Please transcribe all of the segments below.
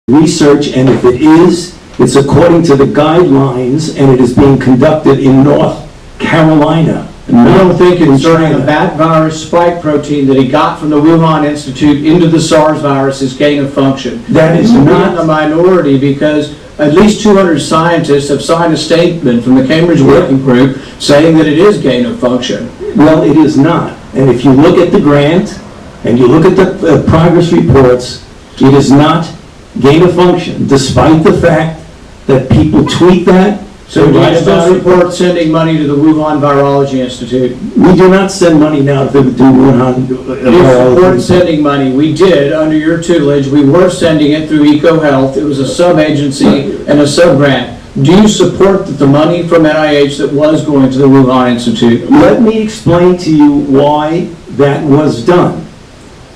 research, and if it is, it's according to the guidelines, and it is being conducted in North Carolina. I don't think inserting China. a bat virus spike protein that he got from the Wuhan Institute into the SARS virus is gain of function. That is You're not in the minority because at least 200 scientists have signed a statement from the Cambridge Working Group saying that it is gain of function. Well, it is not. And if you look at the grant and you look at the progress reports, it is not gain of function, despite the fact that people tweet that. So do write you about still it. support sending money to the Wuhan Virology Institute? We do not send money now to Wuhan. Do you support sending money? We did, under your tutelage. We were sending it through EcoHealth. It was a sub-agency and a sub-grant. Do you support that the money from NIH that was going to the Wuhan Institute? Let me explain to you why that was done.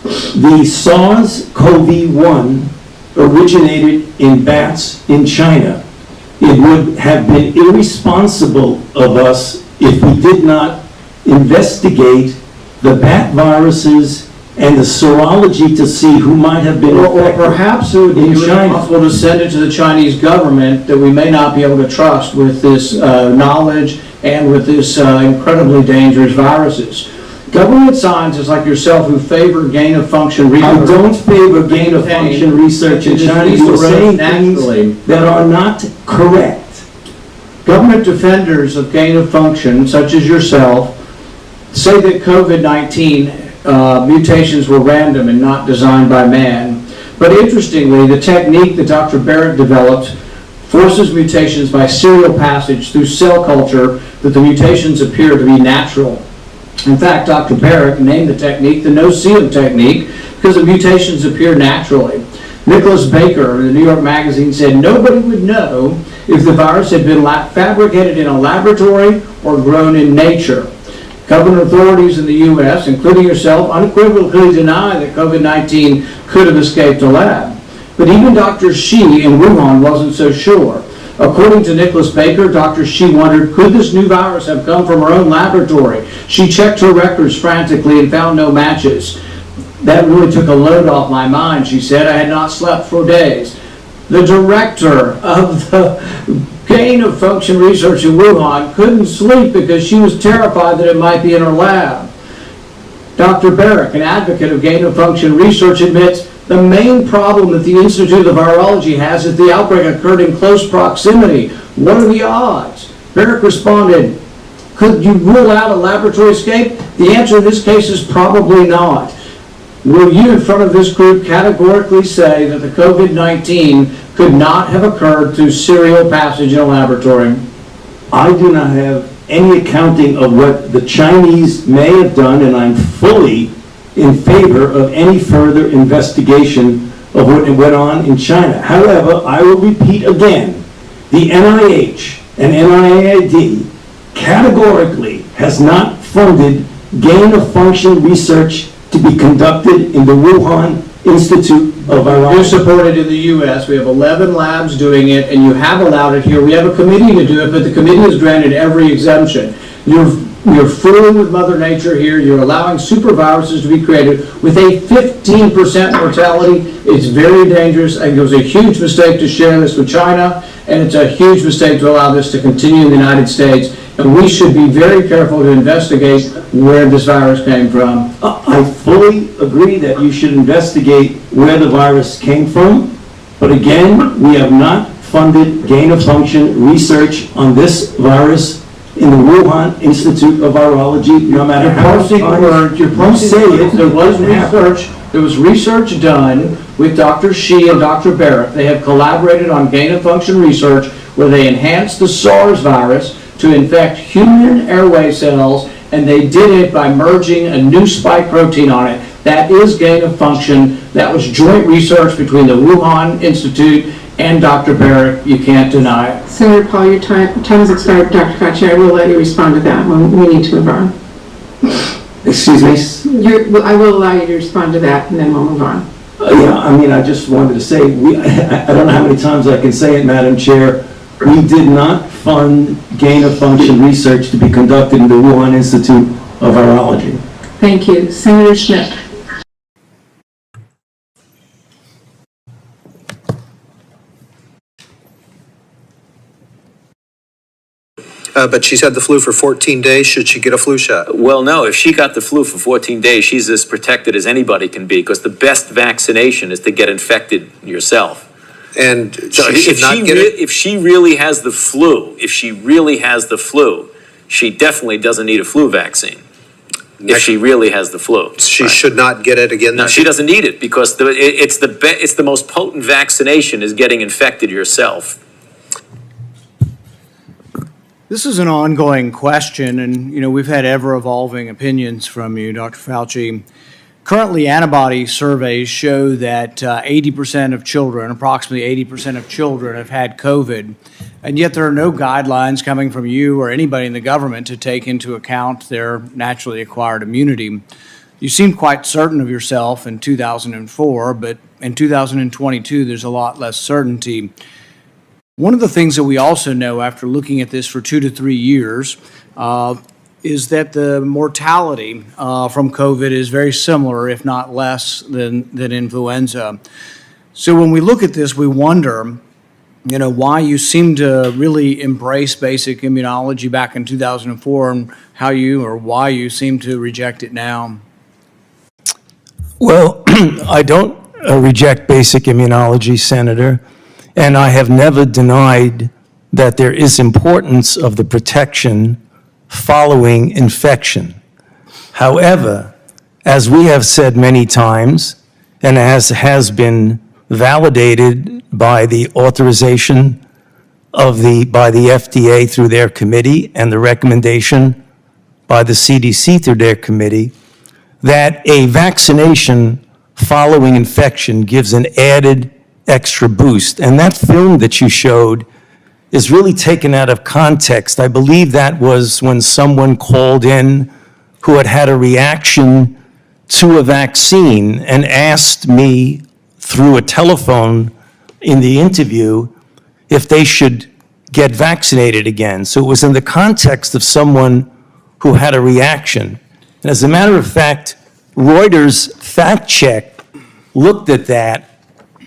The SARS-CoV-1 originated in bats in China. It would have been irresponsible of us if we did not investigate the bat viruses and the serology to see who might have been Or affected. perhaps it would be in China. possible to send it to the Chinese government that we may not be able to trust with this knowledge and with this incredibly dangerous viruses. Government scientists like yourself who favor gain of function research. I don't favor gain of function research in China. You are saying things that are not correct. Government defenders of gain of function, such as yourself, say that COVID-19 mutations were random and not designed by man. But interestingly, the technique that Dr. Barrett developed forces mutations by serial passage through cell culture that the mutations appear to be natural. In fact, Dr. Barrett named the technique the no-seum technique because the mutations appear naturally. Nicholas Baker of the New York Magazine said nobody would know if the virus had been fabricated in a laboratory or grown in nature. Government authorities in the U.S., including yourself, unequivocally deny that COVID-19 could have escaped a lab. But even Dr. Shi in Wuhan wasn't so sure. According to Nicholas Baker, Dr. Shi wondered, could this new virus have come from her own laboratory? She checked her records frantically and found no matches. That really took a load off my mind, she said. I had not slept for days. The director of the gain of function research in Wuhan couldn't sleep because she was terrified that it might be in her lab. Dr. Barrett, an advocate of gain of function research, admits the main problem that the Institute of Virology has is the outbreak occurred in close proximity. What are the odds? Barrett responded, could you rule out a laboratory escape? The answer in this case is probably not. Will you, in front of this group, categorically say that the COVID-19 could not have occurred through serial passage in a laboratory? I do not have any accounting of what the Chinese may have done, and I'm fully in favor of any further investigation of what went on in China. However, I will repeat again, the NIH and NIAID categorically has not funded gain of function research to be conducted in the Wuhan Institute of Virology. You support it in the U.S. We have 11 labs doing it, and you have allowed it here. We have a committee to do it, but the committee has granted every exemption. You're fooling with Mother Nature here. You're allowing super viruses to be created with a 15% mortality. It's very dangerous, and it was a huge mistake to share this with China, and it's a huge mistake to allow this to continue in the United States. And we should be very careful to investigate where this virus came from. I fully agree that you should investigate where the virus came from, but again, we have not funded gain of function research on this virus in the Wuhan Institute of Virology, no matter how You're posting words. There was research done with Dr. Shi and Dr. Barrett. They have collaborated on gain of function research where they enhanced the SARS virus to infect human airway cells, and they did it by merging a new spike protein on it. That is gain of function. That was joint research between the Wuhan Institute and Dr. Barrett. You can't deny it. Senator Paul, your time has expired. Dr. Fauci, I will let you respond to that when we need to move on. Excuse me? I will allow you to respond to that, and then we'll move on. Yeah, I mean, I just wanted to say, I don't know how many times I can say it, Madam Chair. We did not fund gain of function research to be conducted in the Wuhan Institute of Virology. Thank you. Senator Schmidt. But she's had the flu for 14 days. Should she get a flu shot? Well, no, if she got the flu for 14 days, she's as protected as anybody can be, because the best vaccination is to get infected yourself. And So she should not get it? if she really has the flu, she definitely doesn't need a flu vaccine. If she really has the flu. She Right. should not get it again? No, she doesn't need it, because it's the most potent vaccination is getting infected yourself. This is an ongoing question, and, we've had ever-evolving opinions from you, Dr. Fauci. Currently, antibody surveys show that 80% of children, approximately 80% of children, have had COVID, and yet there are no guidelines coming from you or anybody in the government to take into account their naturally acquired immunity. You seemed quite certain of yourself in 2004, but in 2022, there's a lot less certainty. One of the things that we also know after looking at this for 2 to 3 years is that the mortality from COVID is very similar, if not less, than influenza. So when we look at this, we wonder, why you seem to really embrace basic immunology back in 2004 and why you seem to reject it now. Well, I don't reject basic immunology, Senator, and I have never denied that there is importance of the protection following infection. However, as we have said many times, and as has been validated by the authorization by the FDA through their committee and the recommendation by the CDC through their committee, that a vaccination following infection gives an added extra boost. And that film that you showed is really taken out of context. I believe that was when someone called in who had had a reaction to a vaccine and asked me through a telephone in the interview if they should get vaccinated again. So it was in the context of someone who had a reaction. And as a matter of fact, Reuters fact check looked at that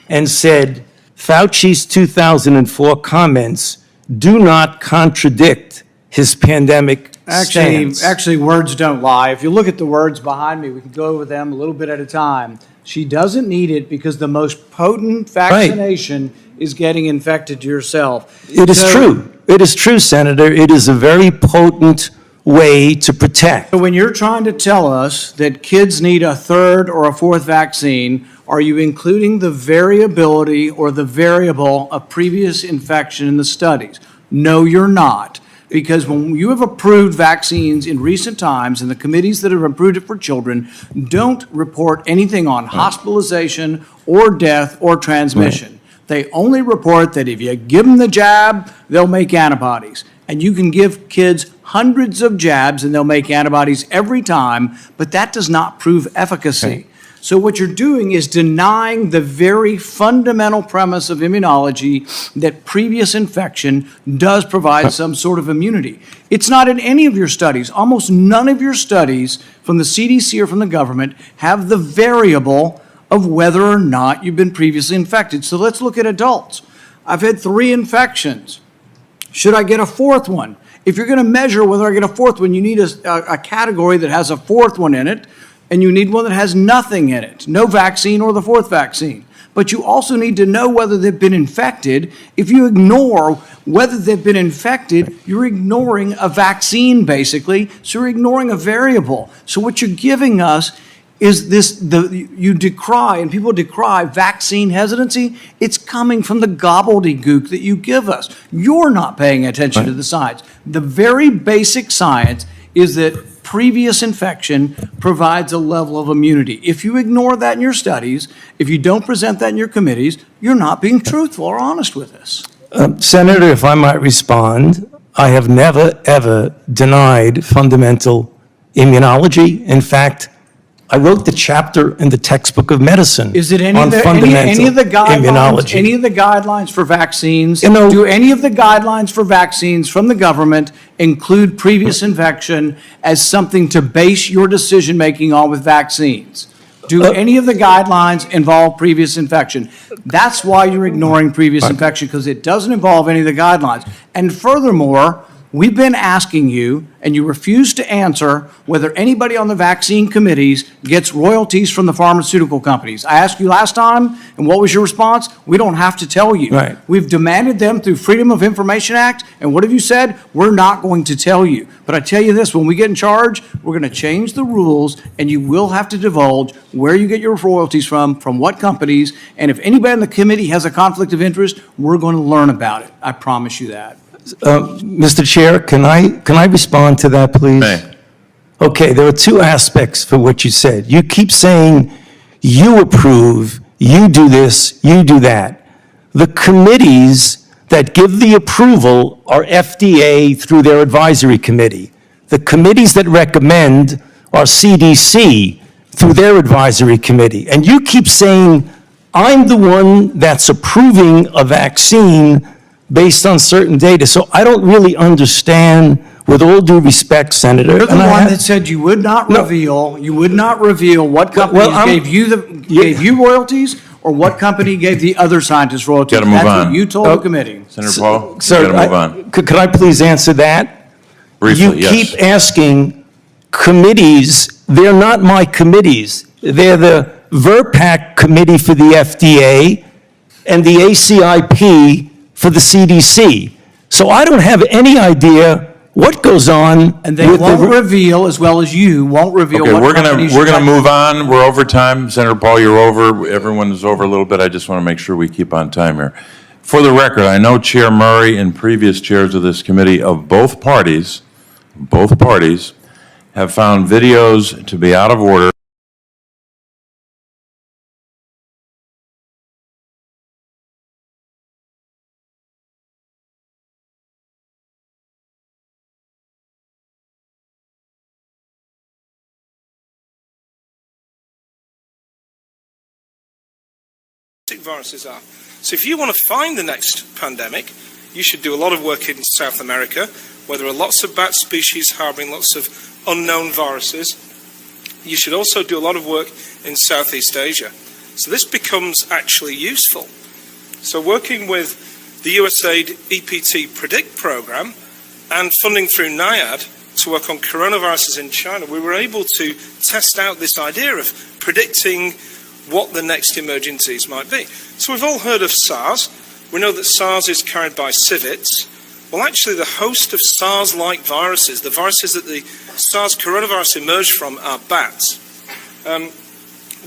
and said, Fauci's 2004 comments do not contradict his pandemic stance. Actually, words don't lie. If you look at the words behind me, we can go over them a little bit at a time. She doesn't need it because the most potent vaccination is getting infected yourself. It is true. It is true, Senator. It is a very potent way to protect. So when you're trying to tell us that kids need a third or a fourth vaccine, are you including the variability or the variable of previous infection in the studies? No, you're not. Because when you have approved vaccines in recent times, and the committees that have approved it for children don't report anything on hospitalization or death or transmission. They only report that if you give them the jab, they'll make antibodies. And you can give kids hundreds of jabs and they'll make antibodies every time, but that does not prove efficacy. So what you're doing is denying the very fundamental premise of immunology that previous infection does provide some sort of immunity. It's not in any of your studies. Almost none of your studies from the CDC or from the government have the variable of whether or not you've been previously infected. So let's look at adults. I've had 3 infections. Should I get a 4th one? If you're going to measure whether I get a 4th one, you need a category that has a 4th one in it, and you need one that has nothing in it, no vaccine or the 4th vaccine. But you also need to know whether they've been infected. If you ignore whether they've been infected, you're ignoring a vaccine, basically, so you're ignoring a variable. So what you're giving us is you decry, and people decry vaccine hesitancy. It's coming from the gobbledygook that you give us. You're not paying attention to the science. The very basic science is that previous infection provides a level of immunity. If you ignore that in your studies, if you don't present that in your committees, you're not being truthful or honest with us. Senator, if I might respond, I have never, ever denied fundamental immunology. In fact, I wrote the chapter in the textbook of medicine Is it on fundamental immunology. Any of the guidelines for vaccines? You know, do any of the guidelines for vaccines from the government include previous infection as something to base your decision making on with vaccines? Do any of the guidelines involve previous infection? That's why you're ignoring previous infection, because it doesn't involve any of the guidelines. And furthermore, We've been asking you, and you refuse to answer, whether anybody on the vaccine committees gets royalties from the pharmaceutical companies. I asked you last time, and what was your response? We don't have to tell you. Right. We've demanded them through Freedom of Information Act, and what have you said? We're not going to tell you. But I tell you this, when we get in charge, we're going to change the rules, and you will have to divulge where you get your royalties from what companies, and if anybody in the committee has a conflict of interest, we're going to learn about it. I promise you that. Mr. Chair, can I respond to that, please? May. Okay, there are two aspects for what you said. You keep saying you approve, you do this, you do that. The committees that give the approval are FDA through their advisory committee. The committees that recommend are CDC through their advisory committee. And you keep saying, I'm the one that's approving a vaccine based on certain data. So I don't really understand, with all due respect, Senator. You're the and I one have- that said you would not No. reveal what companies I'm- gave you royalties or what company gave the other scientists royalties. Gotta move That's on. what you told the committee. Senator Paul, you Sir, gotta move on. Could I please answer that? Briefly, You yes. keep asking committees, they're not my committees. They're the VRPAC committee for the FDA and the ACIP for the CDC. So I don't have any idea what goes on. And they with the- won't reveal, as well as you won't reveal Okay, what we're companies. gonna you're move on. We're over time. Senator Paul, you're over. Everyone is over a little bit. I just want to make sure we keep on time here. For the record, I know Chair Murray and previous chairs of this committee of both parties have found videos to be out of order. Viruses are. So if you want to find the next pandemic, you should do a lot of work in South America, where there are lots of bat species harboring lots of unknown viruses. You should also do a lot of work in Southeast Asia. So this becomes actually useful. So working with the USAID EPT PREDICT program and funding through NIAID to work on coronaviruses in China, we were able to test out this idea of predicting what the next emergencies might be. So we've all heard of SARS. We know that SARS is carried by civets. Well, actually, the host of SARS-like viruses, the viruses that the SARS coronavirus emerged from, are bats.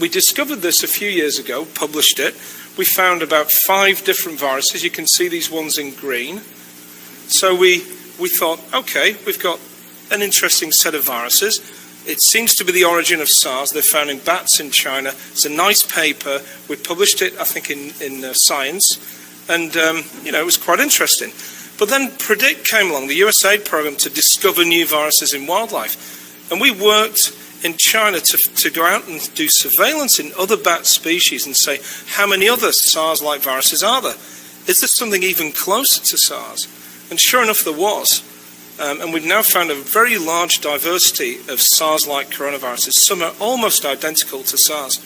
We discovered this a few years ago, published it. We found about 5 different viruses. You can see these ones in green. So we thought, okay, we've got an interesting set of viruses. It seems to be the origin of SARS. They're found in bats in China. It's a nice paper. We published it, I think, in Science. And, it was quite interesting. But then PREDICT came along, the USAID program, to discover new viruses in wildlife. And we worked in China to go out and do surveillance in other bat species and say, how many other SARS-like viruses are there? Is there something even closer to SARS? And sure enough, there was. And we've now found a very large diversity of SARS-like coronaviruses. Some are almost identical to SARS.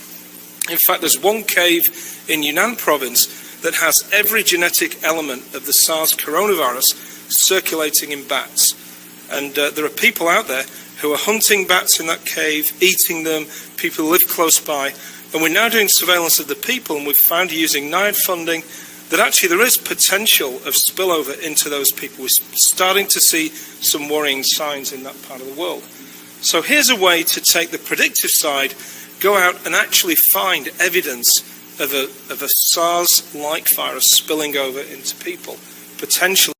In fact, there's one cave in Yunnan province that has every genetic element of the SARS coronavirus circulating in bats. And there are people out there who are hunting bats in that cave, eating them, people who live close by. And we're now doing surveillance of the people, and we've found using NIAID funding that actually there is potential of spillover into those people. We're starting to see some worrying signs in that part of the world. So here's a way to take the predictive side, go out and actually find evidence of a SARS-like virus spilling over into people, potentially.